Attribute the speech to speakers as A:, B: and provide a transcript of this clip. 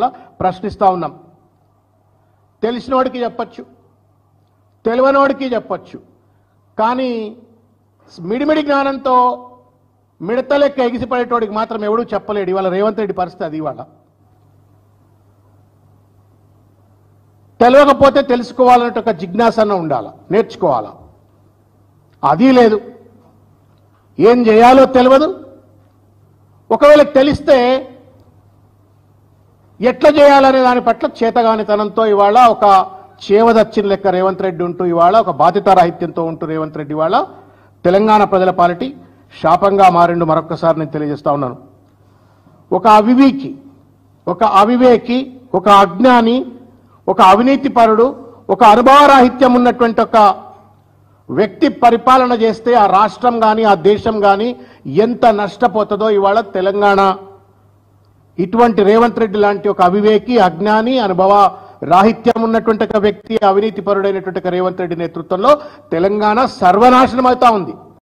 A: ఇట్లా ప్రశ్నిస్తూ ఉన్నాం. తెలిసినోడికి చెప్పచ్చు, తెలియనోడికి చెప్పచ్చు, కానీ మిడిమిడి జ్ఞానంతో మిడతలెక్క ఎగిసిపడేటోడికి మాత్రం ఎవడూ చెప్పలేడు. ఇవాళ రేవంత్ రెడ్డి పరిస్థితి అది. ఇవాళ తెలియకపోతే తెలుసుకోవాలంటే ఒక జిజ్ఞాసన ఉండాలి, నేర్చుకోవాలా. అది లేదు, ఏం చేయాలో తెలియదు. ఒకవేళ తెలిస్తే ఎట్లా చేయాలనే దాని పట్ల చేతగానితనంతో ఇవాళ ఒక చేవదచ్చిన లెక్క రేవంత్ రెడ్డి ఉంటూ, ఇవాళ ఒక బాధ్యతారాహిత్యంతో ఉంటూ రేవంత్ రెడ్డి ఇవాళ తెలంగాణ ప్రజల పాలిటీ శాపంగా మారిండు. మరొక్కసారి నేను తెలియజేస్తా ఉన్నాను. ఒక అవివేకి, ఒక అవివేకి, ఒక అజ్ఞాని, ఒక అవినీతిపరుడు, ఒక అనుభవరాహిత్యం ఉన్నటువంటి ఒక వ్యక్తి పరిపాలన చేస్తే ఆ రాష్ట్రం కానీ ఆ దేశం కానీ ఎంత నష్టపోతుందో ఇవాళ తెలంగాణ ఇటువంటి రేవంత్ రెడ్డి లాంటి ఒక అవివేకి, అజ్ఞాని, అనుభవ రాహిత్యం ఉన్నటువంటి ఒక వ్యక్తి, అవినీతిపరుడైనటువంటి రేవంత్ రెడ్డి నేతృత్వంలో తెలంగాణ సర్వనాశనం అవుతా ఉంది.